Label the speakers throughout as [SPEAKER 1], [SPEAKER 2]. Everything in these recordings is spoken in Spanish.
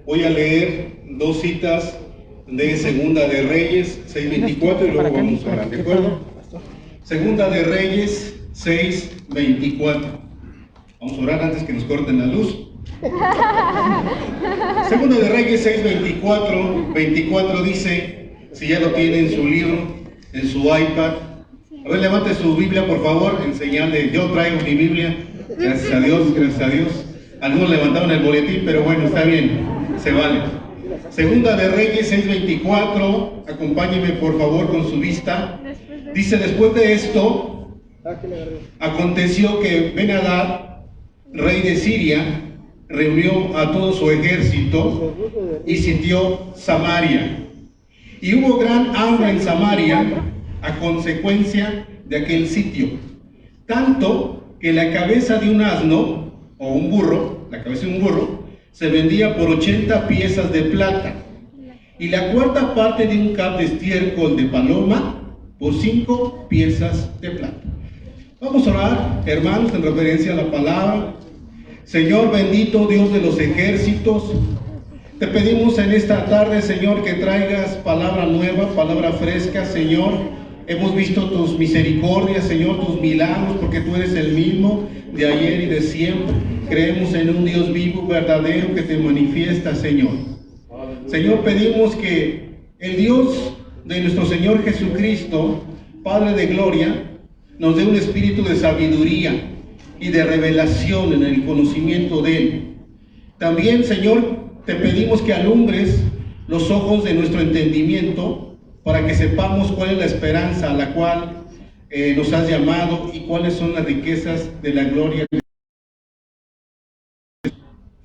[SPEAKER 1] Voy a leer dos citas de Segunda de Reyes 6:24 y luego vamos a orar, ¿de acuerdo? Segunda de Reyes 6:24. Vamos a orar antes que nos corten la luz. Segunda de Reyes 6:24 dice, si ya lo tiene en su libro, en su iPad. A ver, levante su Biblia, por favor, en señal de yo traigo mi Biblia. Gracias a Dios, gracias a Dios. Algunos levantaron el boletín, pero bueno, está bien, se vale. Segunda de Reyes 6:24, acompáñeme por favor con su vista. Dice, después de esto, aconteció que Ben-Hadad, rey de Siria, reunió a todo su ejército y sitió Samaria. Y hubo gran hambre en Samaria a consecuencia de aquel sitio, tanto que la cabeza de un asno o un burro, la cabeza de un burro, se vendía por 80 piezas de plata, y la cuarta parte de un cap de estiércol de paloma por 5 piezas de plata. Vamos a orar, hermanos, en referencia a la palabra. Señor bendito, Dios de los ejércitos, te pedimos en esta tarde, Señor, que traigas palabra nueva, palabra fresca, Señor. Hemos visto tus misericordias, Señor, tus milagros, porque tú eres el mismo de ayer y de siempre. Creemos en un Dios vivo, verdadero, que te manifiesta, Señor. Señor, pedimos que el Dios de nuestro Señor Jesucristo, Padre de gloria, nos dé un espíritu de sabiduría y de revelación en el conocimiento de Él. También, Señor, te pedimos que alumbres los ojos de nuestro entendimiento para que sepamos cuál es la esperanza a la cual nos has llamado y cuáles son las riquezas de la gloria.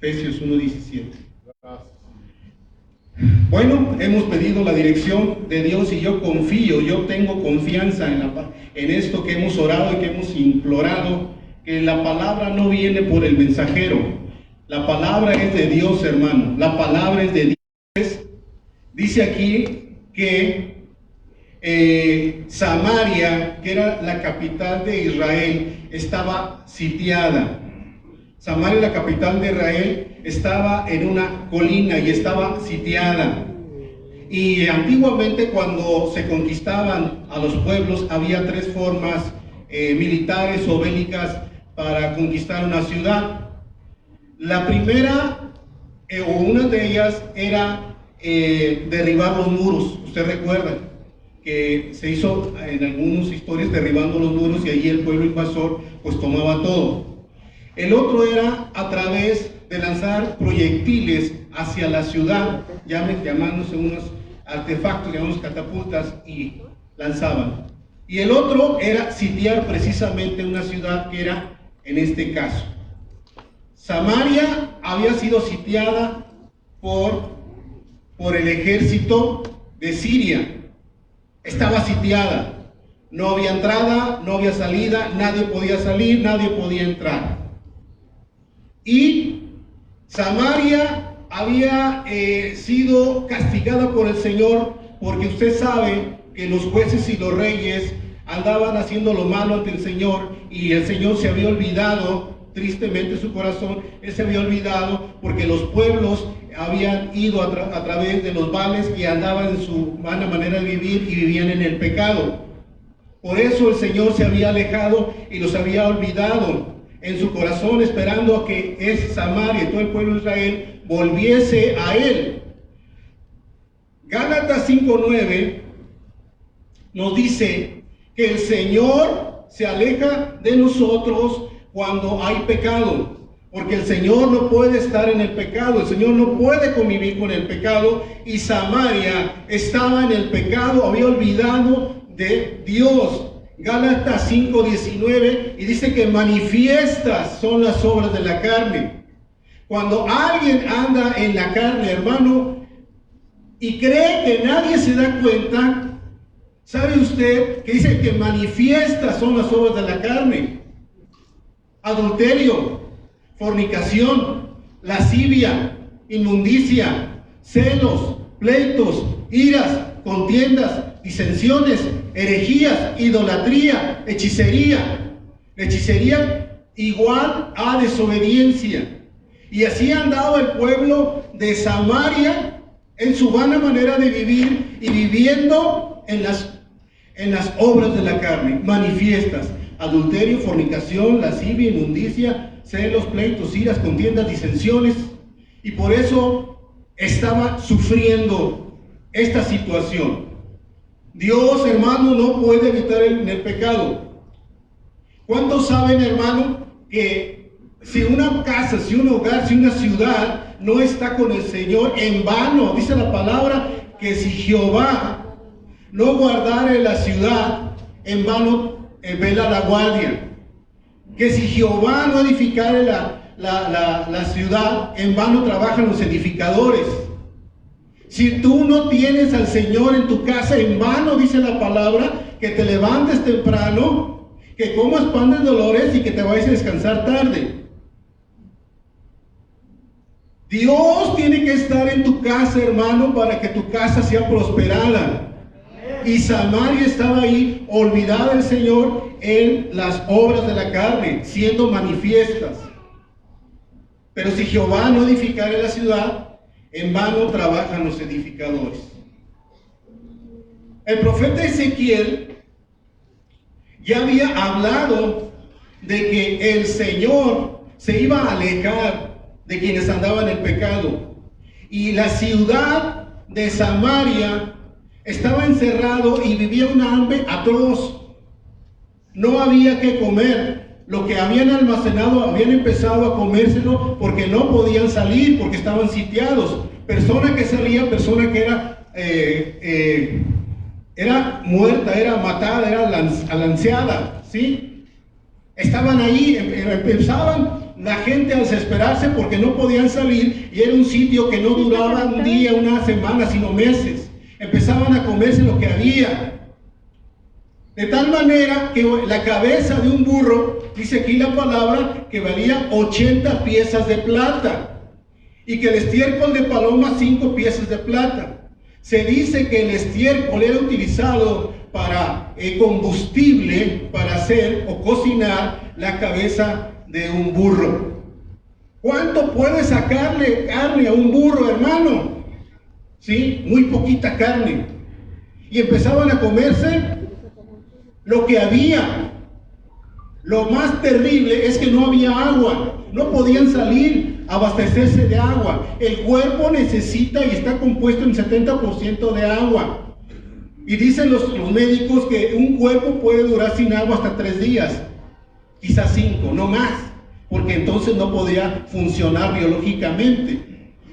[SPEAKER 1] Efesios 1:17. Bueno, hemos pedido la dirección de Dios y yo confío, yo tengo confianza en esto que hemos orado y que hemos implorado, que la palabra no viene por el mensajero, la palabra es de Dios, hermano, la palabra es de Dios. Dice aquí que Samaria, que era la capital de Israel, estaba sitiada. Samaria, la capital de Israel, estaba en una colina y estaba sitiada. Y antiguamente, cuando se conquistaban a los pueblos, había tres formas militares o bélicas para conquistar una ciudad. La primera, o una de ellas, era derribar los muros. Usted recuerda que se hizo en algunas historias derribando los muros y allí el pueblo invasor pues tomaba todo. El otro era a través de lanzar proyectiles hacia la ciudad, llamándose unos artefactos, llamamos catapultas, y lanzaban. Y el otro era sitiar precisamente una ciudad, que era en este caso. Samaria había sido sitiada por el ejército de Siria. Estaba sitiada. No había entrada, no había salida, nadie podía salir, nadie podía entrar. Y Samaria había sido castigada por el Señor, porque usted sabe que los jueces y los reyes andaban haciendo lo malo ante el Señor, y el Señor se había olvidado, tristemente su corazón, Él se había olvidado, porque los pueblos habían ido a través de los vales y andaban en su mala manera de vivir y vivían en el pecado. Por eso el Señor se había alejado y los había olvidado en su corazón, esperando a que Samaria y todo el pueblo de Israel volviese a Él. Gálatas 5:9 nos dice que el Señor se aleja de nosotros cuando hay pecado, porque el Señor no puede estar en el pecado, el Señor no puede convivir con el pecado, y Samaria estaba en el pecado, había olvidado de Dios. Gálatas 5:19, y dice que manifiestas son las obras de la carne. Cuando alguien anda en la carne, hermano, y cree que nadie se da cuenta, ¿sabe usted que dice que manifiestas son las obras de la carne? Adulterio, fornicación, lascivia, inmundicia, celos, pleitos, iras, contiendas, disensiones, herejías, idolatría, hechicería. Hechicería igual a desobediencia. Y así andaba el pueblo de Samaria en su vana manera de vivir y viviendo en las obras de la carne, manifiestas: adulterio, fornicación, lascivia, inmundicia, celos, pleitos, iras, contiendas, disensiones. Y por eso estaba sufriendo esta situación. Dios, hermano, no puede evitar el pecado. ¿Cuántos saben, hermano, que si una casa, si un hogar, si una ciudad no está con el Señor, en vano, dice la palabra, que si Jehová no guardare la ciudad, en vano vela la guardia? Que si Jehová no edificare la ciudad, en vano trabajan los edificadores. Si tú no tienes al Señor en tu casa, en vano, dice la palabra, que te levantes temprano, que comas pan de dolores y que te vayas a descansar tarde. Dios tiene que estar en tu casa, hermano, para que tu casa sea prosperada. Y Samaria estaba ahí, olvidada del Señor en las obras de la carne, siendo manifiestas. Pero si Jehová no edificare la ciudad, en vano trabajan los edificadores. El profeta Ezequiel ya había hablado de que el Señor se iba a alejar de quienes andaban en el pecado. Y la ciudad de Samaria estaba encerrado y vivía una hambre atroz. No había que comer. Lo que habían almacenado habían empezado a comérselo porque no podían salir, porque estaban sitiados. Persona que salía, persona que era muerta, era matada, era lanceada, ¿sí? Estaban ahí, empezaban la gente a desesperarse porque no podían salir, y era un sitio que no duraba un día, una semana, sino meses. Empezaban a comerse lo que había. De tal manera que la cabeza de un burro, dice aquí la palabra, que valía 80 piezas de plata, y que el estiércol de paloma 5 piezas de plata. Se dice que el estiércol era utilizado para combustible, para hacer o cocinar la cabeza de un burro. ¿Cuánto puede sacarle carne a un burro, hermano? ¿Sí? Muy poquita carne. Y empezaban a comerse lo que había. Lo más terrible es que no había agua. No podían salir a abastecerse de agua. El cuerpo necesita y está compuesto en 70% de agua. Y dicen los médicos que un cuerpo puede durar sin agua hasta 3 días. Quizás 5, no más. Porque entonces no podía funcionar biológicamente.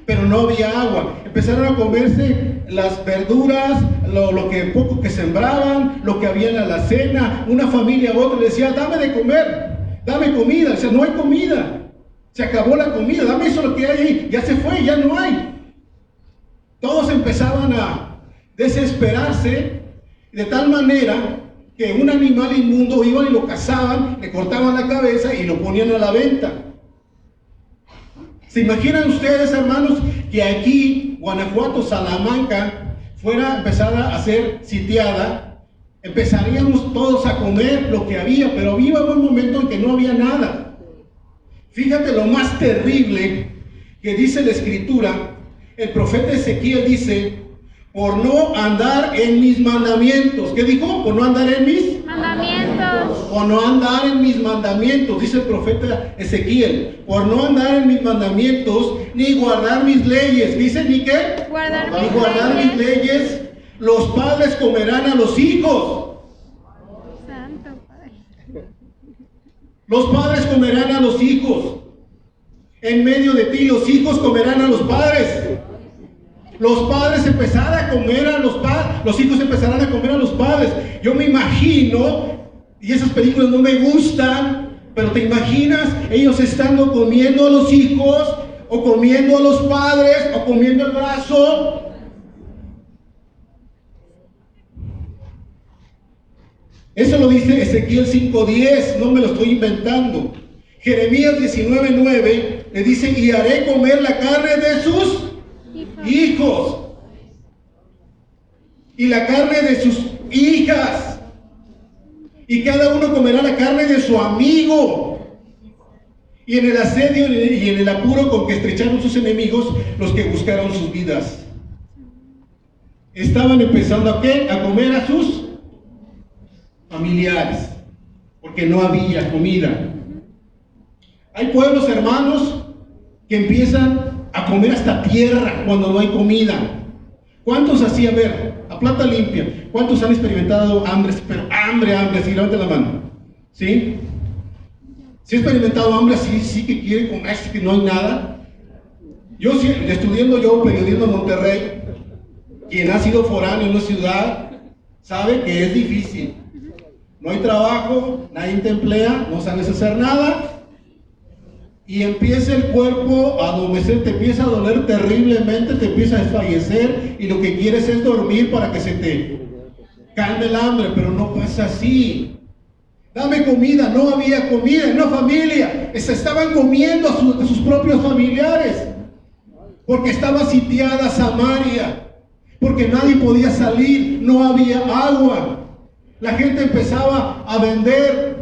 [SPEAKER 1] Pero no había agua. Empezaron a comerse las verduras, lo que poco que sembraban, lo que había en la alacena. Una familia a otra le decía: dame de comer, dame comida. Dice: no hay comida, se acabó la comida, dame eso lo que hay ahí. Ya se fue, ya no hay. Todos empezaban a desesperarse, de tal manera que un animal inmundo iban y lo cazaban, le cortaban la cabeza y lo ponían a la venta. ¿Se imaginan ustedes, hermanos, que aquí, Guanajuato, Salamanca, fuera empezada a ser sitiada? Empezaríamos todos a comer lo que había, pero había un momento en que no había nada. Fíjate lo más terrible que dice la Escritura. El profeta Ezequiel dice: por no andar en mis mandamientos. ¿Qué dijo? Por no andar en mis mandamientos. Por no andar en mis mandamientos, dice el profeta Ezequiel. Por no andar en mis mandamientos, ni guardar mis leyes. ¿Dice ni qué? Ni guardar mis leyes. Los padres comerán a los hijos. Santo Padre. Los padres comerán a los hijos. En medio de ti, los hijos comerán a los padres. Los padres empezarán a comer a los padres, los hijos empezarán a comer a los padres. Yo me imagino, y esas películas no me gustan, pero te imaginas ellos estando comiendo a los hijos, o comiendo a los padres, o comiendo el brazo. Eso lo dice Ezequiel 5:10, no me lo estoy inventando. Jeremías 19:9 le dice: y haré comer la carne de sus hijos y la carne de sus hijas, y cada uno comerá la carne de su amigo. y en el asedio y en el apuro con que estrecharon sus enemigos los que buscaron sus vidas. Estaban empezando ¿a qué? A comer a sus familiares, porque no había comida. Hay pueblos, hermanos, que empiezan a comer hasta tierra cuando no hay comida. ¿Cuántos así, a ver, a plata limpia, cuántos han experimentado hambre, pero hambre, sí, levanten la mano, ¿sí? ¿Sí he experimentado hambre, sí que quiere comer, sí que no hay nada? Yo, sí, estudiando yo periodismo en Monterrey, quien ha sido foráneo en una ciudad, sabe que es difícil. No hay trabajo, nadie te emplea, no sabes hacer nada, y empieza el cuerpo a adormecer, te empieza a doler terriblemente, te empieza a desfallecer, y lo que quieres es dormir para que se te calme el hambre, pero no pasa así. Dame comida, no había comida en una familia, se estaban comiendo a sus propios familiares, porque estaba sitiada Samaria, porque nadie podía salir, no había agua. La gente empezaba a vender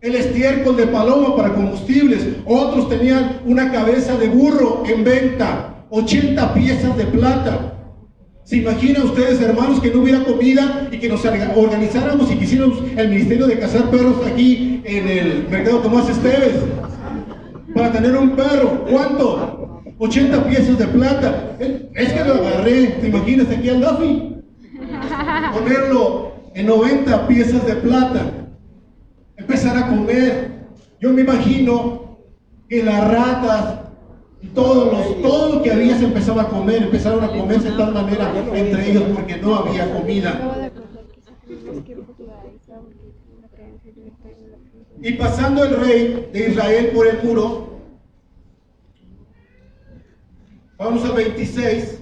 [SPEAKER 1] el estiércol de paloma para combustibles, otros tenían una cabeza de burro en venta, 80 piezas de plata. ¿Se imaginan ustedes, hermanos, que no hubiera comida y que nos organizáramos y quisiéramos el ministerio de cazar perros aquí en el mercado Tomás Esteves para tener un perro? ¿Cuánto? 80 piezas de plata. Es que lo agarré, ¿te imaginas aquí al Duffy? Ponerlo en 90 piezas de plata. Empezar a comer. Yo me imagino que las ratas y todo lo que había se empezaba a comer, empezaron a comerse de tal manera entre ellos porque no había comida. Y pasando el rey de Israel por el muro, vamos al 26,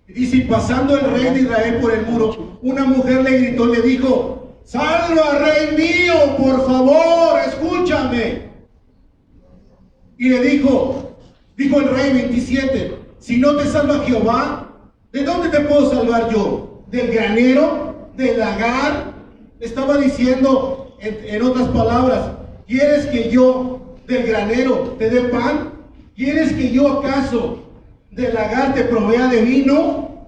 [SPEAKER 1] dice, y pasando el rey de Israel por el muro, una mujer le gritó, le dijo, salva, rey mío, por favor, escúchame. Y le dijo el rey 27, si no te salva Jehová, ¿de dónde te puedo salvar yo? ¿Del granero? ¿Del lagar? Estaba diciendo, en otras palabras, ¿quieres que yo del granero te dé pan? ¿Quieres que yo acaso del lagar te provea de vino?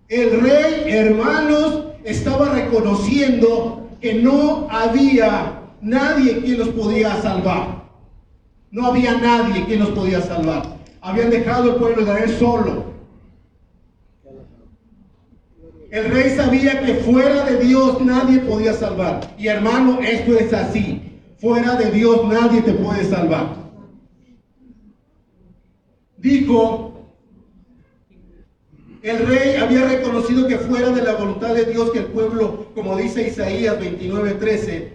[SPEAKER 1] El rey, hermanos, estaba reconociendo que no había nadie quien los podía salvar. No había nadie quien los podía salvar. Habían dejado el pueblo de Israel solo. El rey sabía que fuera de Dios nadie podía salvar. Y hermano, esto es así. Fuera de Dios nadie te puede salvar. Dijo, el rey había reconocido que fuera de la voluntad de Dios que el pueblo, como dice Isaías 29:13,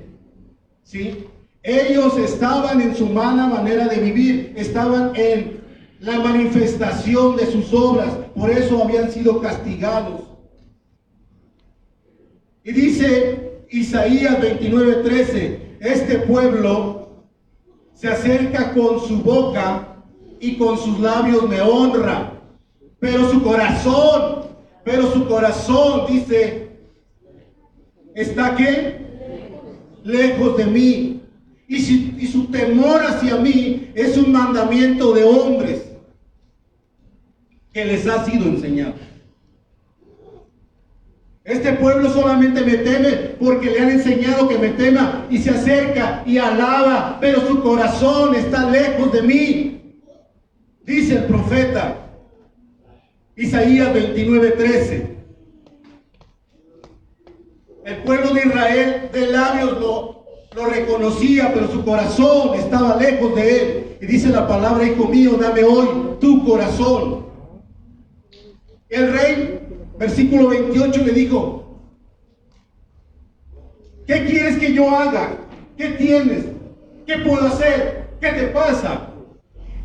[SPEAKER 1] ¿sí? Ellos estaban en su mala manera de vivir, estaban en la manifestación de sus obras, por eso habían sido castigados. Y dice Isaías 29:13, este pueblo se acerca con su boca y con sus labios me honra, pero su corazón, dice, ¿está qué? Lejos de mí. Y su temor hacia mí es un mandamiento de hombres que les ha sido enseñado. Este pueblo solamente me teme porque le han enseñado que me tema y se acerca y alaba, pero su corazón está lejos de mí, dice el profeta Isaías 29:13. El pueblo de Israel de labios lo reconocía, pero su corazón estaba lejos de él. Y dice la palabra, hijo mío, dame hoy tu corazón. El rey, versículo 28, le dijo, ¿qué quieres que yo haga? ¿Qué tienes? ¿Qué puedo hacer? ¿Qué te pasa?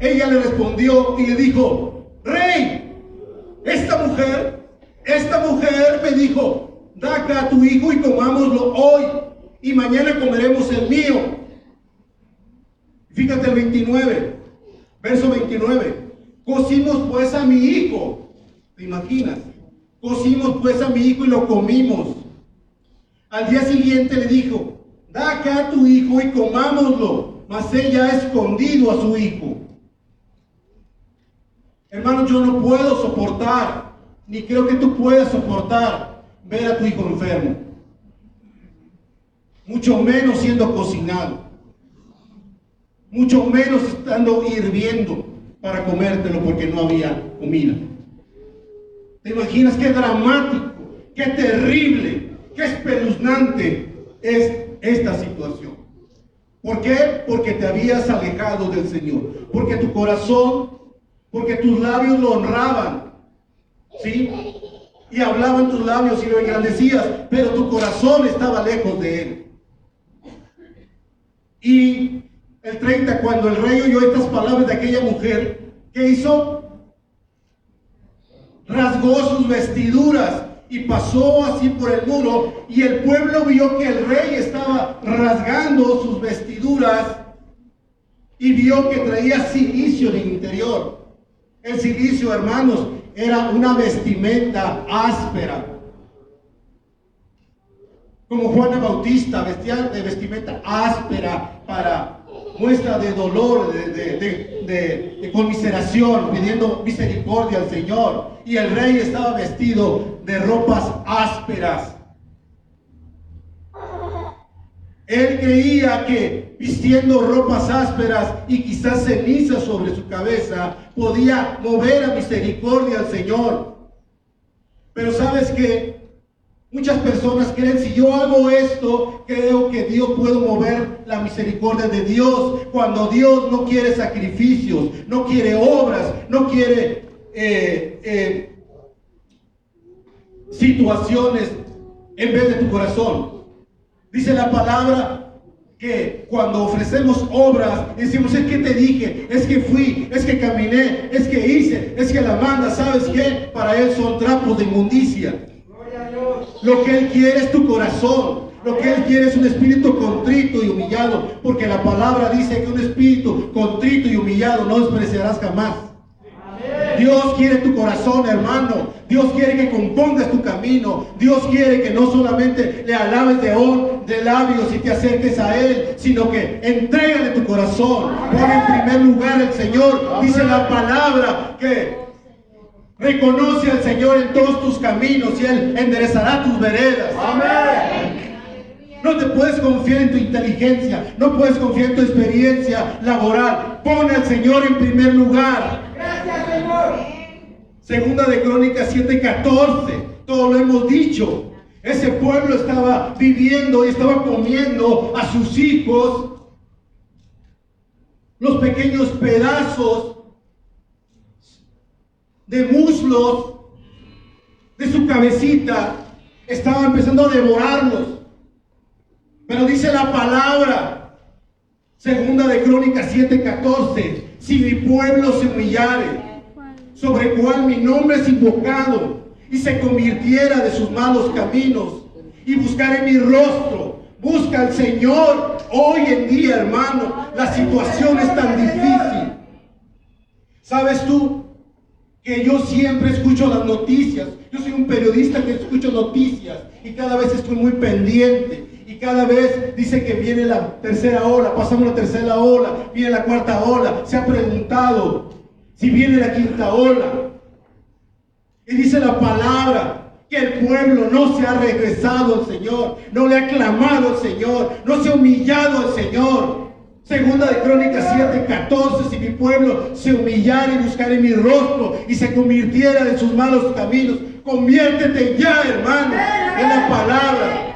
[SPEAKER 1] Ella le respondió y le dijo, rey, esta mujer me dijo, da acá a tu hijo y comámoslo hoy, y mañana comeremos el mío. Fíjate el 29, verso 29. Cocimos pues a mi hijo. ¿Te imaginas? Cocimos pues a mi hijo y lo comimos. Al día siguiente le dijo,
[SPEAKER 2] da acá a tu hijo y comámoslo. Mas ella ha escondido a su hijo. Hermano, yo no puedo soportar, ni creo que tú puedas soportar ver a tu hijo enfermo, mucho menos siendo cocinado, mucho menos estando hirviendo para comértelo porque no había comida. ¿Te imaginas qué dramático, qué terrible, qué espeluznante es esta situación? ¿Por qué? Porque te habías alejado del Señor, porque tu corazón, porque tus labios lo honraban, ¿sí? Y hablaban tus labios y lo engrandecías, pero tu corazón estaba lejos de Él. Y el 30, cuando el rey oyó estas palabras de aquella mujer, ¿qué hizo? Rasgó sus vestiduras y pasó así por el muro, y el pueblo vio que el rey estaba rasgando sus vestiduras y vio que traía cilicio en el interior. El cilicio, hermanos, era una vestimenta áspera. Como Juan el Bautista, vestía de vestimenta áspera para muestra de dolor, de conmiseración, pidiendo misericordia al Señor. Y el rey estaba vestido de ropas ásperas. Él creía que vistiendo ropas ásperas y quizás cenizas sobre su cabeza podía mover a misericordia al Señor. Pero ¿sabes qué? Muchas personas creen, si yo hago esto, creo que Dios puede mover la misericordia de Dios, cuando Dios no quiere sacrificios, no quiere obras, no quiere situaciones en vez de tu corazón. Dice la palabra que cuando ofrecemos obras, decimos, es que te dije, es que fui, es que caminé, es que hice, es que la manda, ¿sabes qué? Para Él son trapos de inmundicia. Lo que Él quiere es tu corazón. Lo que Él quiere es un espíritu contrito y humillado, porque la palabra dice que un espíritu contrito y humillado no despreciarás jamás. Dios quiere tu corazón, hermano. Dios quiere que compongas tu camino. Dios quiere que no solamente le alabes de labios y te acerques a Él, sino que entrégale tu corazón. Pon en primer lugar el Señor. Dice la palabra que reconoce al Señor en todos tus caminos y Él enderezará tus veredas. Amén. No te puedes confiar en tu inteligencia, no puedes confiar en tu experiencia laboral. Pon al Señor en primer lugar. Gracias, Señor. Segunda de Crónicas 7:14. Todo lo hemos dicho. Ese pueblo estaba viviendo y estaba comiendo a sus hijos los pequeños pedazos de muslos de su cabecita. Estaba empezando a devorarlos. Pero dice la palabra, segunda de Crónicas 7:14, si mi pueblo se humillare, sobre cual mi nombre es invocado, y se convirtiera de sus malos caminos, y buscare mi rostro. Busca al Señor hoy en día, hermano. La situación es tan difícil. ¿Sabes tú que yo siempre escucho las noticias? Yo soy un periodista que escucho noticias y cada vez estoy muy pendiente. Y cada vez dice que viene la tercera ola, pasamos la tercera ola, viene la cuarta ola. Se ha preguntado si viene la quinta ola. Y dice la palabra que el pueblo no se ha regresado al Señor, no le ha clamado al Señor, no se ha humillado al Señor. Segunda de Crónicas 7:14, si mi pueblo se humillara y buscara mi rostro y se convirtiera de sus malos caminos. Conviértete ya, hermano, en la palabra.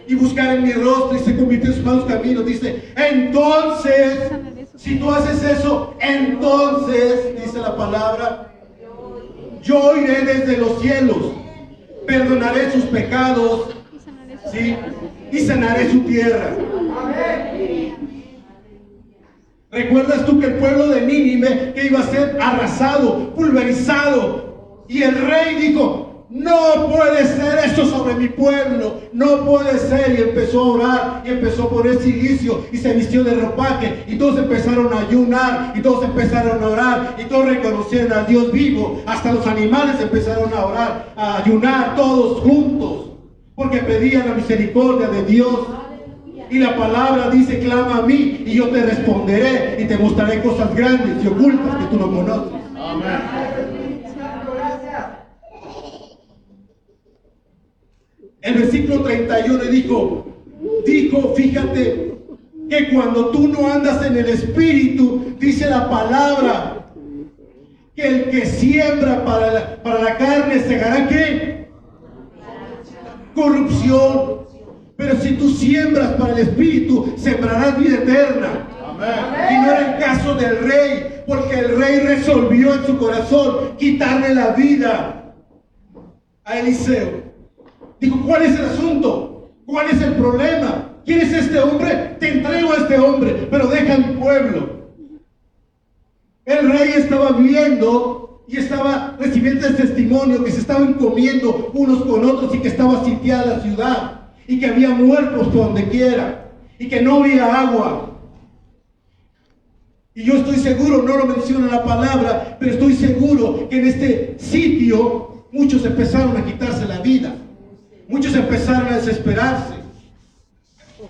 [SPEAKER 2] Y buscar en mi rostro y se convirtió en sus malos caminos. Dice, entonces, si tú haces eso, entonces, dice la palabra, yo iré desde los cielos, perdonaré sus pecados, ¿sí? Y sanaré su tierra. ¿Recuerdas tú que el pueblo de Nínive que iba a ser arrasado, pulverizado? Y el rey dijo, no puede ser esto sobre mi pueblo, no puede ser. Y empezó a orar y empezó a poner silicio y se vistió de ropaje y todos empezaron a ayunar y todos empezaron a orar y todos reconocieron al Dios vivo. Hasta los animales empezaron a orar, a ayunar todos juntos porque pedían la misericordia de Dios. Y la palabra dice, clama a mí y yo te responderé y te mostraré cosas grandes y ocultas que tú no conoces. El versículo 31 dijo, fíjate, que cuando tú no andas en el Espíritu, dice la palabra, que el que siembra para la carne segará ¿qué? Corrupción. Pero si tú siembras para el Espíritu, sembrarás vida eterna. Amén. Y no era el caso del rey, porque el rey resolvió en su corazón quitarle la vida a Eliseo. Dijo, ¿cuál es el asunto? ¿Cuál es el problema? ¿Quién es este hombre? Te entrego a este hombre, pero deja mi pueblo. El rey estaba viendo y estaba recibiendo el testimonio que se estaban comiendo unos con otros y que estaba sitiada la ciudad y que había muertos por donde quiera y que no había agua. Y yo estoy seguro, no lo menciona la palabra, pero estoy seguro que en este sitio muchos empezaron a quitarse la vida. Muchos empezaron a desesperarse.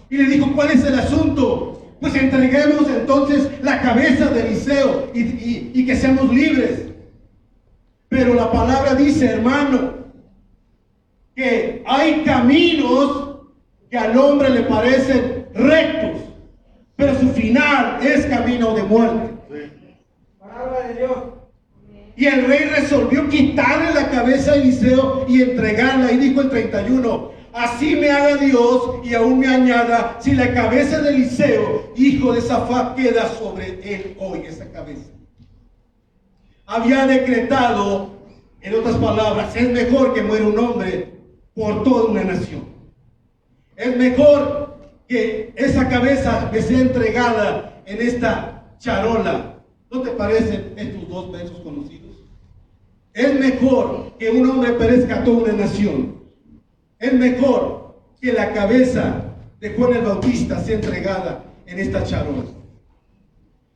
[SPEAKER 2] Y le dijo, ¿cuál es el asunto? Pues entreguemos entonces la cabeza de Eliseo y que seamos libres. Pero la palabra dice, hermano, que hay caminos que al hombre le parecen rectos, pero su final es camino de muerte. Palabra de Dios. Y el rey resolvió quitarle la cabeza a Eliseo y entregarla. Y dijo el 31, así me haga Dios y aún me añada, si la cabeza de Eliseo, hijo de Safat, queda sobre él hoy, esa cabeza. Había decretado, en otras palabras, es mejor que muera un hombre por toda una nación. Es mejor que esa cabeza me sea entregada en esta charola. ¿No te parecen estos dos versos conocidos? Es mejor que un hombre perezca a toda una nación. Es mejor que la cabeza de Juan el Bautista sea entregada en esta charola.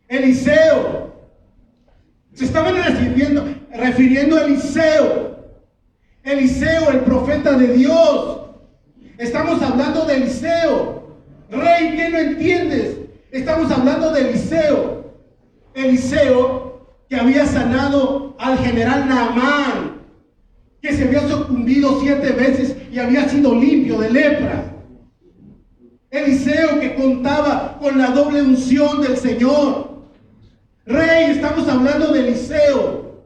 [SPEAKER 2] Eliseo, se estaban refiriendo a Eliseo. Eliseo, el profeta de Dios. Estamos hablando de Eliseo. Rey, ¿qué no entiendes? Estamos hablando de Eliseo. Eliseo que había sanado al general Naamán, que se había sucumbido 7 veces y había sido limpio de lepra. Eliseo que contaba con la doble unción del Señor. Rey, estamos hablando de Eliseo.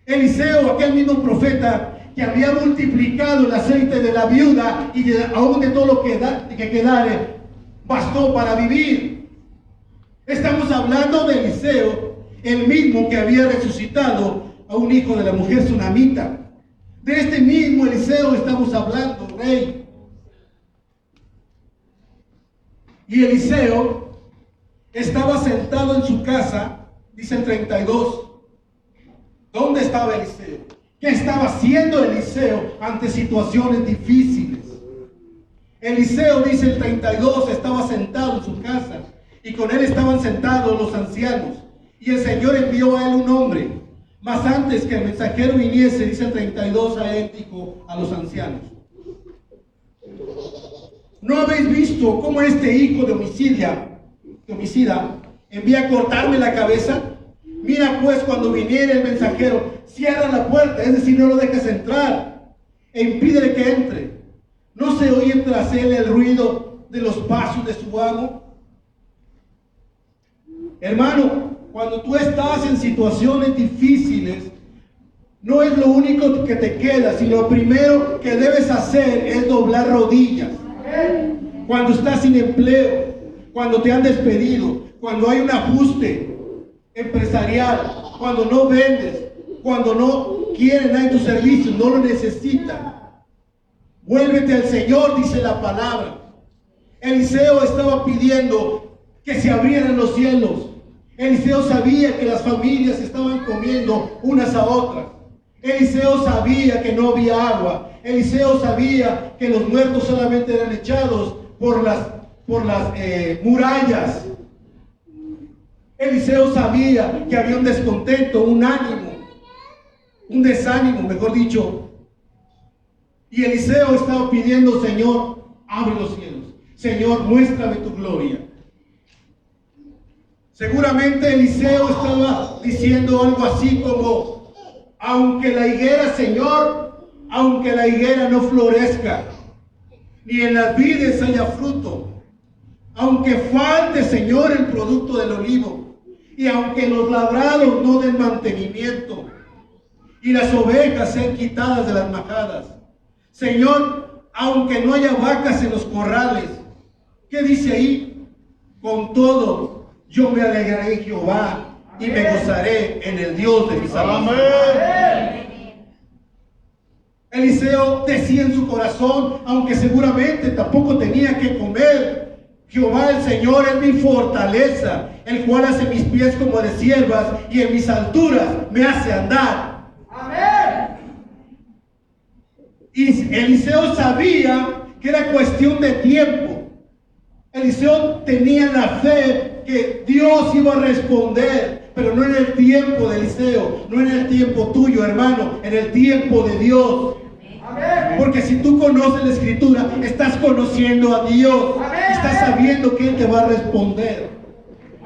[SPEAKER 2] Eliseo, aquel mismo profeta que había multiplicado el aceite de la viuda y aún de todo lo que quedare, bastó para vivir. Estamos hablando de Eliseo, el mismo que había resucitado a un hijo de la mujer sunamita. De este mismo Eliseo estamos hablando, rey. Y Eliseo estaba sentado en su casa, dice el 32. ¿Dónde estaba Eliseo? ¿Qué estaba haciendo Eliseo ante situaciones difíciles? Eliseo, dice el 32, estaba sentado en su casa y con él estaban sentados los ancianos. Y el Señor envió a él un hombre. Mas antes que el mensajero viniese, dice el 32, a él dijo a los ancianos: ¿no habéis visto cómo este hijo de homicida envía a cortarme la cabeza? Mira pues, cuando viniere el mensajero, cierra la puerta, es decir, no lo dejes entrar, e impídele que entre. ¿No se oye tras él el ruido de los pasos de su amo? Hermano, cuando tú estás en situaciones difíciles, no es lo único que te queda, sino lo primero que debes hacer es doblar rodillas. Cuando estás sin empleo, cuando te han despedido, cuando hay un ajuste empresarial, cuando no vendes, cuando no quieren nada en tus servicios, no lo necesitan. Vuélvete al Señor, dice la palabra. Eliseo estaba pidiendo que se abrieran los cielos. Eliseo sabía que las familias estaban comiendo unas a otras. Eliseo sabía que no había agua. Eliseo sabía que los muertos solamente eran echados por las murallas. Eliseo sabía que había un descontento, un ánimo, un desánimo, mejor dicho. Y Eliseo estaba pidiendo: Señor, abre los cielos. Señor, muéstrame tu gloria. Seguramente Eliseo estaba diciendo algo así como, aunque la higuera, Señor, aunque la higuera no florezca, ni en las vides haya fruto, aunque falte, Señor, el producto del olivo, y aunque los labrados no den mantenimiento, y las ovejas sean quitadas de las majadas, Señor, aunque no haya vacas en los corrales, ¿qué dice ahí? Con todo, yo me alegraré en Jehová y me gozaré en el Dios de mi salvación. Eliseo decía en su corazón, aunque seguramente tampoco tenía que comer, Jehová el Señor es mi fortaleza, el cual hace mis pies como de siervas y en mis alturas me hace andar. Amén. Y Eliseo sabía que era cuestión de tiempo. Eliseo tenía la fe que Dios iba a responder, pero no en el tiempo de Eliseo, no en el tiempo tuyo, hermano, en el tiempo de Dios. Amén. Porque si tú conoces la Escritura, estás conociendo a Dios. Amén. Estás sabiendo que Él te va a responder.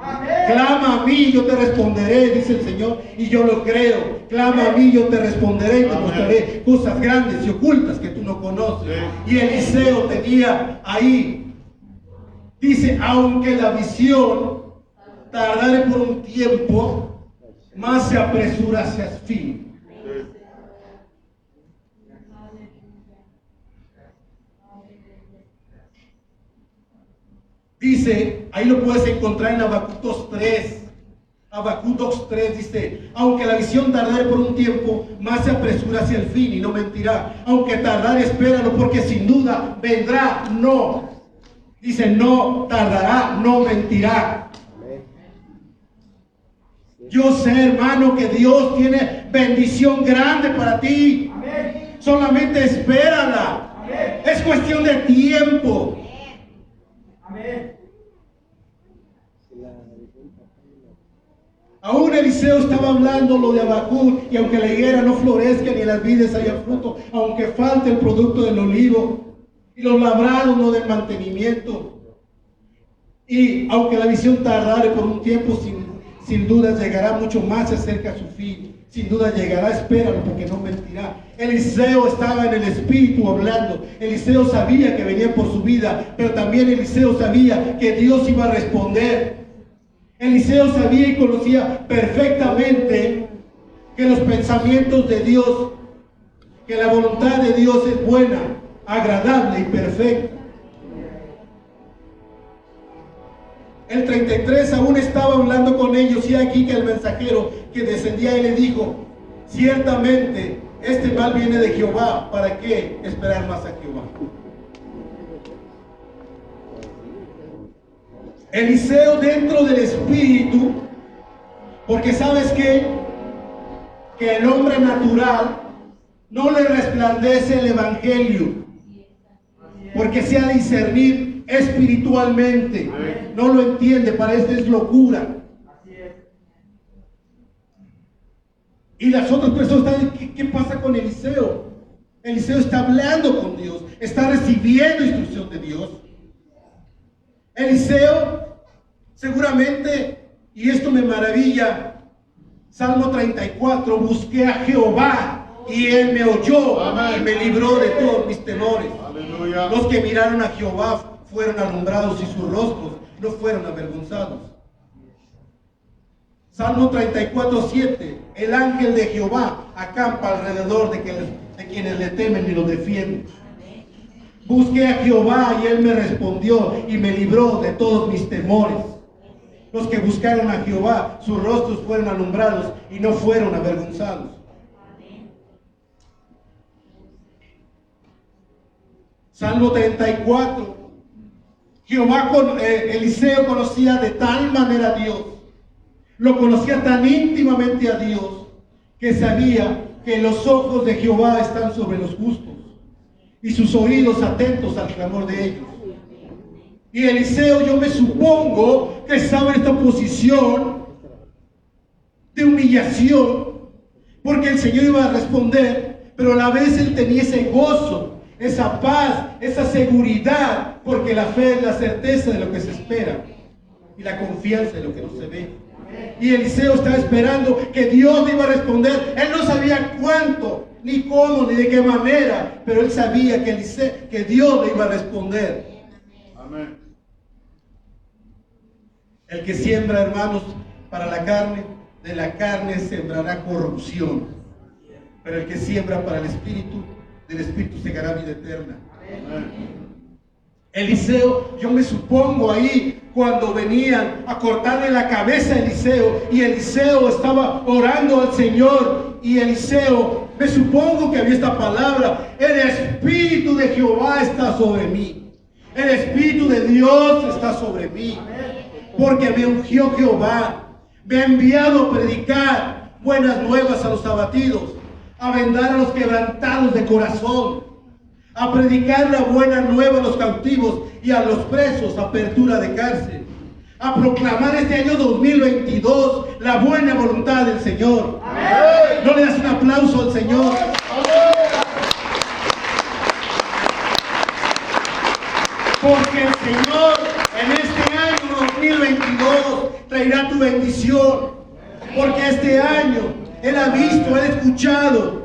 [SPEAKER 2] Amén. Clama a mí, yo te responderé, dice el Señor, y yo lo creo. Clama a mí, yo te responderé y te mostraré cosas grandes y ocultas que tú no conoces. Y Eliseo tenía ahí, dice, aunque la visión tardare por un tiempo, más se apresura hacia el fin. Dice, ahí lo puedes encontrar en Habacuc 3. Habacuc 3 dice, aunque la visión tardare por un tiempo, más se apresura hacia el fin y no mentirá. Aunque tardare, espéralo, porque sin duda vendrá, no. Dice, no tardará, no mentirá. Yo sé, hermano, que Dios tiene bendición grande para ti. Amén. Solamente espérala. Amén. Es cuestión de tiempo. Amén. Aún Eliseo estaba hablando lo de Habacuc, y aunque la higuera no florezca ni en las vides haya fruto, aunque falte el producto del olivo y los labrados no den mantenimiento, y aunque la visión tardare por un tiempo, sin duda llegará, mucho más se acerca a su fin. Sin duda llegará, espéralo, porque no mentirá. Eliseo estaba en el Espíritu hablando. Eliseo sabía que venía por su vida, pero también Eliseo sabía que Dios iba a responder. Eliseo sabía y conocía perfectamente que los pensamientos de Dios, que la voluntad de Dios es buena, agradable y perfecta. El 33 aún estaba hablando con ellos, y aquí que el mensajero que descendía y le dijo, ciertamente este mal viene de Jehová, ¿para qué esperar más a Jehová? Eliseo dentro del Espíritu, porque sabes que el hombre natural no le resplandece el Evangelio, porque se ha de discernir espiritualmente. No lo entiende, para esto es locura. Y las otras personas están, ¿qué pasa con Eliseo? Eliseo está hablando con Dios, está recibiendo instrucción de Dios. Eliseo, seguramente, y esto me maravilla, Salmo 34, busqué a Jehová y Él me oyó. Amén. Y me libró de todos mis temores. Aleluya. Los que miraron a Jehová fueron alumbrados y sus rostros no fueron avergonzados. Salmo 34, 7. El ángel de Jehová acampa alrededor de quienes le temen y lo defienden. Busqué a Jehová y Él me respondió y me libró de todos mis temores. Los que buscaron a Jehová, sus rostros fueron alumbrados y no fueron avergonzados. Salmo 34. Eliseo conocía de tal manera a Dios, lo conocía tan íntimamente a Dios, que sabía que los ojos de Jehová están sobre los justos y sus oídos atentos al clamor de ellos. Y Eliseo, yo me supongo que estaba en esta posición de humillación, porque el Señor iba a responder, pero a la vez él tenía ese gozo esa paz, esa seguridad, porque la fe es la certeza de lo que se espera y la confianza de lo que no se ve. Y Eliseo estaba esperando que Dios le iba a responder. Él no sabía cuánto, ni cómo, ni de qué manera, pero él sabía que Dios le iba a responder.
[SPEAKER 1] Amén.
[SPEAKER 2] El que siembra, hermanos, para la carne, de la carne sembrará corrupción. Pero el que siembra para el Espíritu, del Espíritu segará vida eterna. Amén. Eliseo, yo me supongo ahí cuando venían a cortarle la cabeza a Eliseo y Eliseo estaba orando al Señor y Eliseo, me supongo que había esta palabra: el Espíritu de Jehová está sobre mí, el Espíritu de Dios está sobre mí, porque me ungió Jehová, me ha enviado a predicar buenas nuevas a los abatidos, a vendar a los quebrantados de corazón, a predicar la buena nueva a los cautivos y a los presos, apertura de cárcel, a proclamar este año 2022 la buena voluntad del Señor. Amén. ¿No le das un aplauso al Señor? Amén. Porque el Señor en este año 2022 traerá tu bendición, porque este año Él ha visto, Él ha escuchado.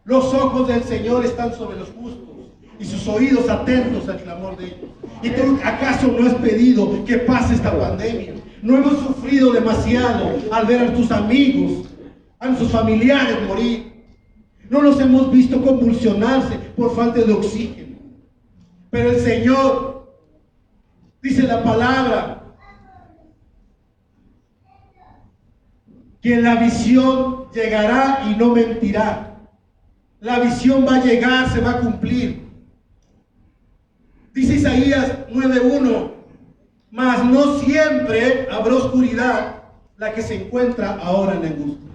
[SPEAKER 2] Los ojos del Señor están sobre los justos y sus oídos atentos al clamor de ellos. ¿Y tú acaso no has pedido que pase esta pandemia? ¿No hemos sufrido demasiado al ver a tus amigos, a nuestros familiares morir? ¿No los hemos visto convulsionarse por falta de oxígeno? Pero el Señor, dice la palabra, que en la visión llegará y no mentirá. La visión va a llegar, se va a cumplir. Dice Isaías 9:1, mas no siempre habrá oscuridad la que se encuentra ahora en la angustia.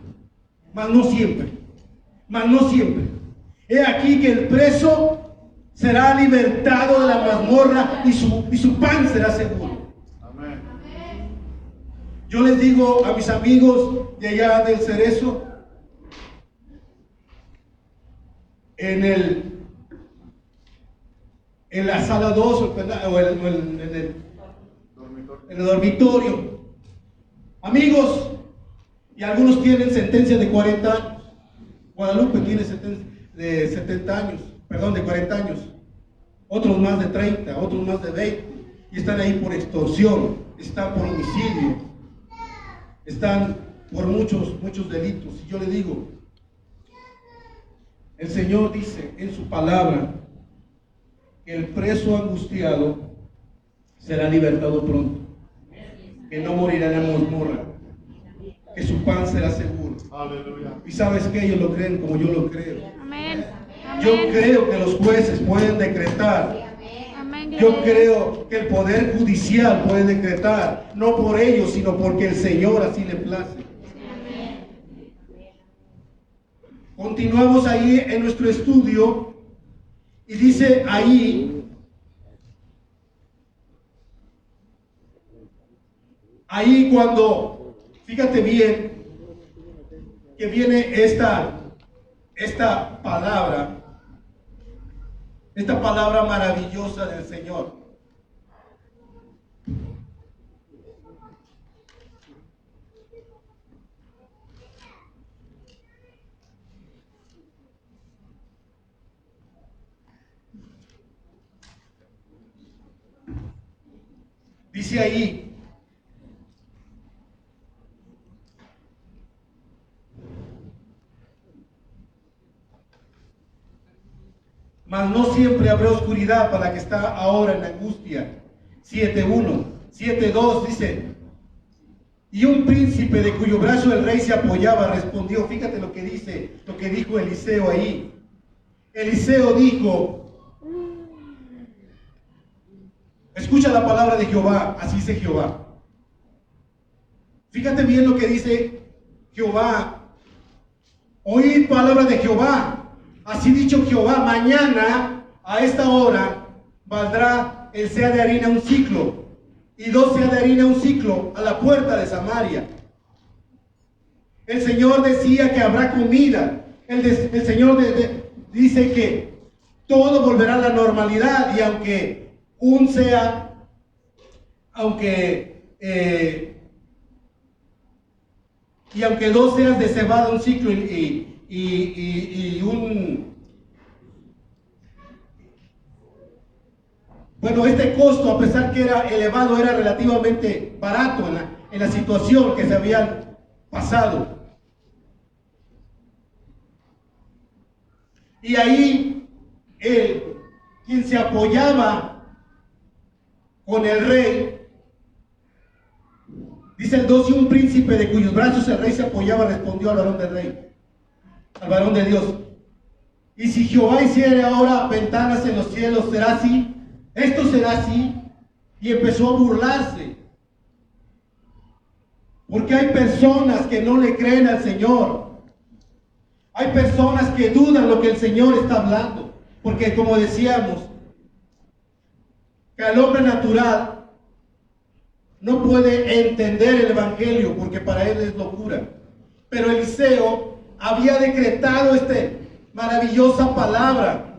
[SPEAKER 2] Mas no siempre, mas no siempre. He aquí que el preso será libertado de la mazmorra y su pan será seguro.
[SPEAKER 1] Amén.
[SPEAKER 2] Yo les digo a mis amigos de allá del Cerezo, en la sala 2 o en el dormitorio. Amigos, y algunos tienen sentencia de 40 años. Guadalupe tiene sentencia de 70 años, perdón, de 40 años. Otros más de 30, otros más de 20. Y están ahí por extorsión, están por homicidio, están por muchos delitos. Y yo le digo, el Señor dice en su palabra que el preso angustiado será libertado pronto, que no morirá en la mazmorra, que su pan será seguro.
[SPEAKER 1] Aleluya.
[SPEAKER 2] Y sabes que ellos lo creen como yo lo creo.
[SPEAKER 3] Amén.
[SPEAKER 2] Yo creo que los jueces pueden decretar.
[SPEAKER 3] Amén.
[SPEAKER 2] Yo creo que el poder judicial puede decretar, no por ellos, sino porque el Señor así le place. Continuamos ahí en nuestro estudio y dice ahí cuando, fíjate bien, que viene esta palabra maravillosa del Señor. Dice ahí, mas no siempre habrá oscuridad para la que está ahora en la angustia. 7:1, 7:2 dice, y un príncipe de cuyo brazo el rey se apoyaba respondió. Fíjate lo que dice, lo que dijo Eliseo ahí. Eliseo dijo, escucha la palabra de Jehová, así dice Jehová. Fíjate bien lo que dice Jehová. Oíd palabra de Jehová. Así dicho Jehová, mañana a esta hora valdrá el seah de harina un ciclo y 2 seah de harina un ciclo a la puerta de Samaria. El Señor decía que habrá comida. El Señor dice que todo volverá a la normalidad, y aunque dos seas de cebada un ciclo este costo, a pesar que era elevado, era relativamente barato en la situación que se habían pasado. Y ahí quien se apoyaba con el rey, dice el 12, un príncipe de cuyos brazos el rey se apoyaba respondió al varón del rey, al varón de Dios: y si Jehová hiciere ahora ventanas en los cielos, ¿será así? Esto será así. Y empezó a burlarse, porque hay personas que no le creen al Señor. Hay personas que dudan lo que el Señor está hablando, porque como decíamos, que al hombre natural no puede entender el evangelio, porque para él es locura. Pero Eliseo había decretado esta maravillosa palabra.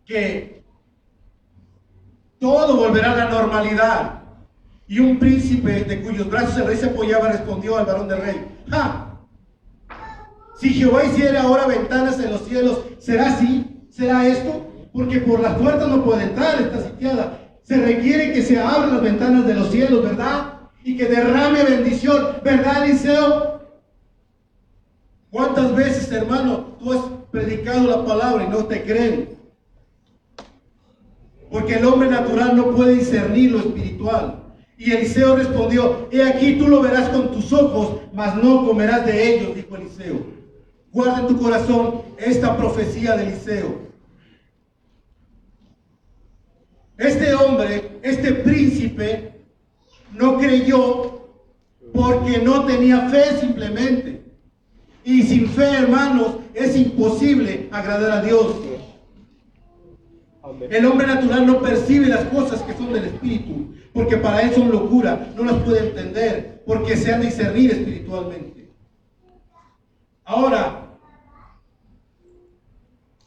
[SPEAKER 2] Que todo volverá a la normalidad. Y un príncipe de cuyos brazos el rey se apoyaba respondió al varón del rey: ¡Ja! Si Jehová hiciera ahora ventanas en los cielos, ¿será así? ¿Será esto? Porque por las puertas no puede entrar, está sitiada. Se requiere que se abran las ventanas de los cielos, ¿verdad? Y que derrame bendición, ¿verdad, Eliseo? ¿Cuántas veces, hermano, tú has predicado la palabra y no te creen? Porque el hombre natural no puede discernir lo espiritual. Y Eliseo respondió: he aquí tú lo verás con tus ojos, mas no comerás de ellos, dijo Eliseo. Guarda en tu corazón esta profecía de Eliseo. Este hombre, este príncipe, no creyó porque no tenía fe simplemente. Y sin fe, hermanos, es imposible agradar a Dios. El hombre natural no percibe las cosas que son del Espíritu, porque para él son locura, no las puede entender, porque se han de discernir espiritualmente. Ahora,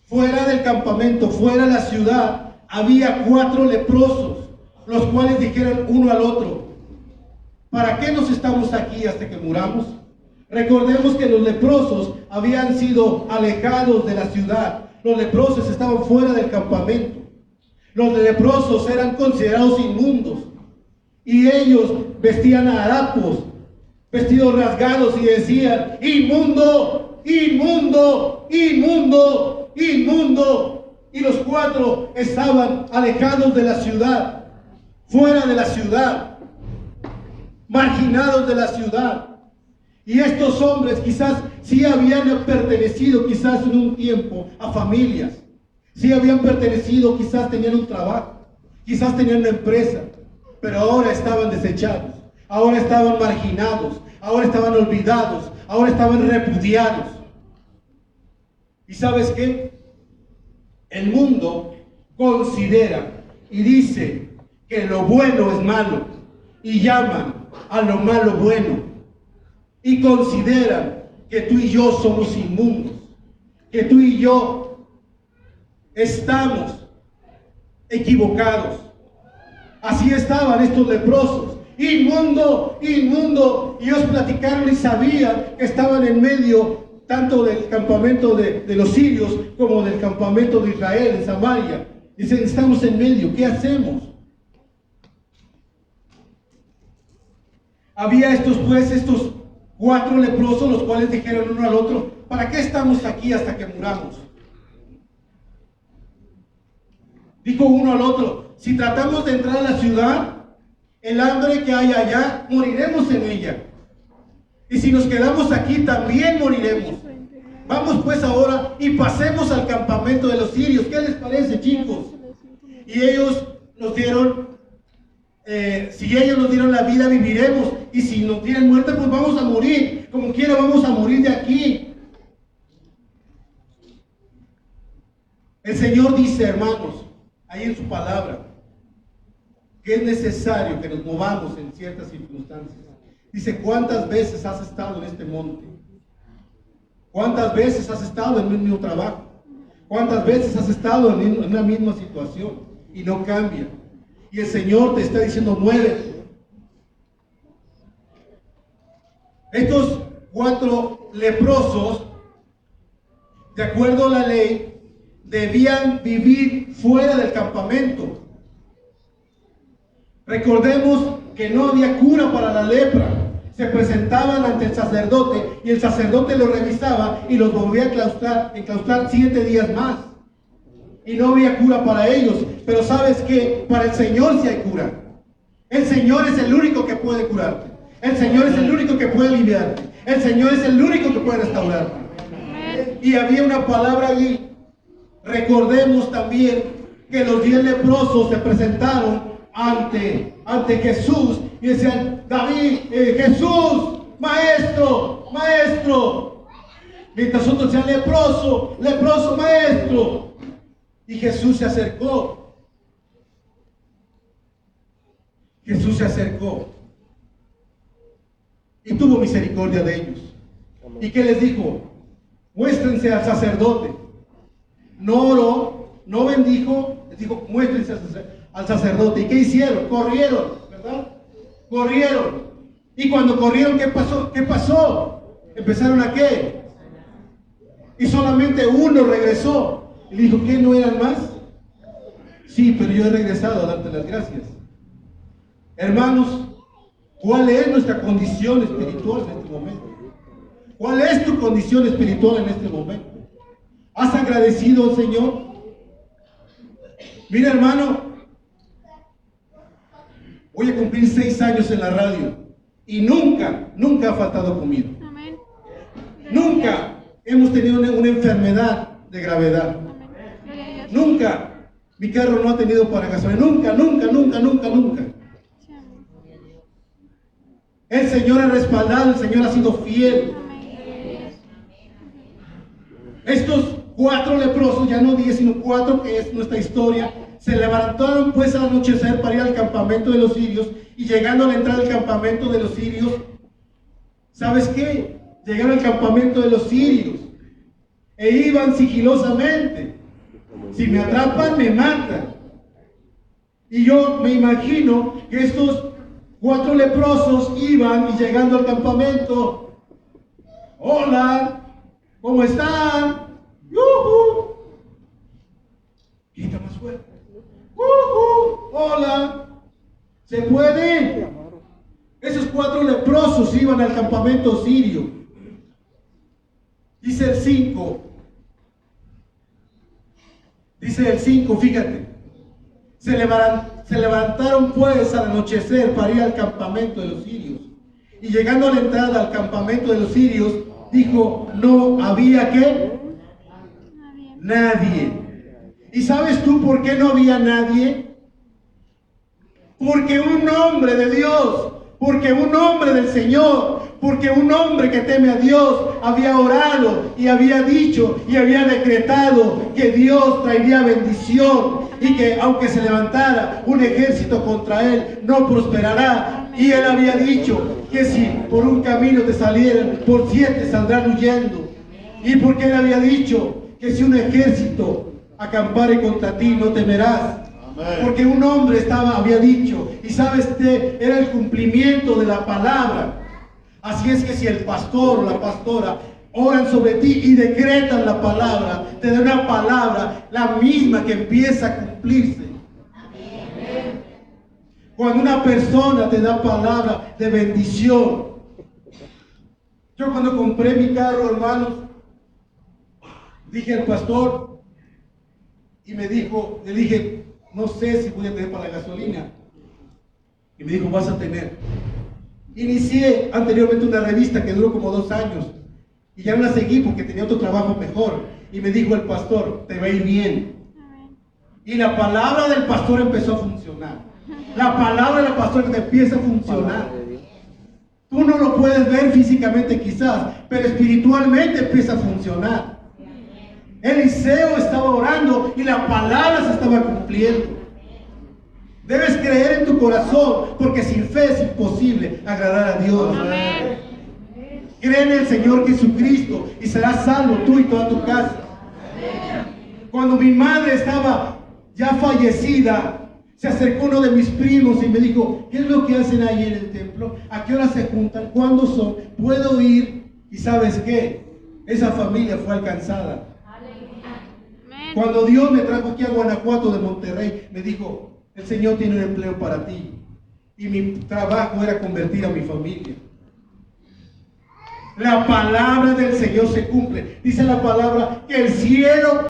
[SPEAKER 2] fuera del campamento, fuera de la ciudad, había 4 leprosos, los cuales dijeron uno al otro: ¿para qué nos estamos aquí hasta que muramos? Recordemos que los leprosos habían sido alejados de la ciudad. Los leprosos estaban fuera del campamento. Los leprosos eran considerados inmundos. Y ellos vestían harapos, vestidos rasgados, y decían: inmundo, inmundo, inmundo, inmundo. Y los 4 estaban alejados de la ciudad, fuera de la ciudad, marginados de la ciudad. Y estos hombres quizás sí habían pertenecido quizás en un tiempo a familias, sí habían pertenecido, quizás tenían un trabajo, quizás tenían una empresa, pero ahora estaban desechados, ahora estaban marginados, ahora estaban olvidados, ahora estaban repudiados. ¿Y sabes qué? El mundo considera y dice que lo bueno es malo, y llaman a lo malo bueno. Y consideran que tú y yo somos inmundos, que tú y yo estamos equivocados. Así estaban estos leprosos: inmundo, inmundo. Y ellos platicaron y sabían que estaban en medio tanto del campamento de los sirios como del campamento de Israel en Samaria. Dicen: estamos en medio, ¿qué hacemos? Había estos 4 leprosos, los cuales dijeron uno al otro: ¿para qué estamos aquí hasta que muramos? Dijo uno al otro: si tratamos de entrar a la ciudad, el hambre que hay allá, moriremos en ella. Y si nos quedamos aquí, también moriremos. Vamos pues ahora y pasemos al campamento de los sirios. ¿Qué les parece, chicos? Y ellos nos dieron, si ellos nos dieron la vida, viviremos. Y si nos tienen muerte, pues vamos a morir. Como quiera, vamos a morir de aquí. El Señor dice, hermanos, ahí en su palabra, que es necesario que nos movamos en ciertas circunstancias. Dice, ¿cuántas veces has estado en este monte? ¿Cuántas veces has estado en el mismo trabajo? ¿Cuántas veces has estado en una misma situación y no cambia? Y el Señor te está diciendo, muévete. Estos 4 leprosos, de acuerdo a la ley, debían vivir fuera del campamento. Recordemos que no había cura para la lepra. Se presentaban ante el sacerdote y el sacerdote los revisaba y los volvía a enclaustrar 7 días más. Y no había cura para ellos. Pero ¿sabes qué? Para el Señor sí hay cura. El Señor es el único que puede curarte. El Señor es el único que puede aliviarte. El Señor es el único que puede restaurarte. Y había una palabra allí. Recordemos también que los 10 leprosos se presentaron ante Jesús y decían, David, Jesús, maestro, maestro. Mientras otros decían, leproso, leproso, maestro. Y Jesús se acercó. Jesús se acercó y tuvo misericordia de ellos. ¿Y qué les dijo? Muéstrense al sacerdote. No oró, no bendijo, les dijo, muéstrense al sacerdote. ¿Y qué hicieron? Corrieron, ¿verdad? Corrieron. Y cuando corrieron, ¿qué pasó? ¿Qué pasó? ¿Empezaron a qué? Y solamente uno regresó. Y le dijo, ¿qué no eran más? Sí, pero yo he regresado a darte las gracias. Hermanos, ¿cuál es nuestra condición espiritual en este momento? ¿Cuál es tu condición espiritual en este momento? ¿Has agradecido al Señor? Mira, hermano, voy a cumplir 6 años en la radio y nunca ha faltado comida.
[SPEAKER 3] Amén.
[SPEAKER 2] Nunca hemos tenido una enfermedad de gravedad.
[SPEAKER 3] Gloria a Dios.
[SPEAKER 2] Nunca. Mi carro no ha tenido para gasolina. Nunca.
[SPEAKER 3] Sí, amén.
[SPEAKER 2] El Señor ha respaldado, el Señor ha sido fiel.
[SPEAKER 3] Amén.
[SPEAKER 2] Estos 4 leprosos, ya no 10 sino 4, que es nuestra historia, se levantaron pues al anochecer para ir al campamento de los sirios, y llegando a la entrada del campamento de los sirios, ¿sabes qué? Llegaron al campamento de los sirios e iban sigilosamente. Si me atrapan, me matan. Y yo me imagino que estos 4 leprosos iban y llegando al campamento, hola, ¿cómo están? ¡Yuhu! Grita más fuerte. ¡Yuhu! Hola, ¿se puede? Esos 4 leprosos iban al campamento sirio. Dice el 5. Dice el 5, fíjate. Se levantaron pues al anochecer para ir al campamento de los sirios. Y llegando a la entrada al campamento de los sirios, dijo, no había ¿qué? Nadie. ¿Y sabes tú por qué no había nadie? Porque un hombre de Dios, porque un hombre del Señor, porque un hombre que teme a Dios había orado y había dicho y había decretado que Dios traería bendición y que aunque se levantara un ejército contra él, no prosperará. Y él había dicho que si por un camino te salieran, por 7 saldrán huyendo. Y porque él había dicho que si un ejército acampare contra ti, no temerás. Porque un hombre había dicho, y sabes que era el cumplimiento de la palabra. Así es que si el pastor o la pastora oran sobre ti y decretan la palabra, te dan una palabra, la misma que empieza a cumplirse. Cuando una persona te da palabra de bendición. Yo cuando compré mi carro, hermanos, dije al pastor y le dije, no sé si voy a tener para la gasolina. Y me dijo, vas a tener. Inicié anteriormente una revista que duró como 2 años y ya no la seguí porque tenía otro trabajo mejor. Y me dijo el pastor, te va a ir bien. Y la palabra del pastor empezó a funcionar. La palabra del pastor te empieza a funcionar. Tú no lo puedes ver físicamente quizás, pero espiritualmente empieza a funcionar. Eliseo estaba orando y la palabra se estaba cumpliendo. Debes creer en tu tu corazón, porque sin fe es imposible agradar a Dios.
[SPEAKER 3] Amén.
[SPEAKER 2] Cree en el Señor Jesucristo y serás salvo tú y toda tu casa. Cuando mi madre estaba ya fallecida, se acercó uno de mis primos y me dijo, ¿qué es lo que hacen ahí en el templo? ¿A qué hora se juntan? ¿Cuándo son? ¿Puedo ir? Y ¿sabes qué? Esa familia fue alcanzada.
[SPEAKER 3] Amén.
[SPEAKER 2] Cuando Dios me trajo aquí a Guanajuato de Monterrey, me dijo, el Señor tiene un empleo para ti. Y mi trabajo era convertir a mi familia. La palabra del Señor se cumple. Dice la palabra que el cielo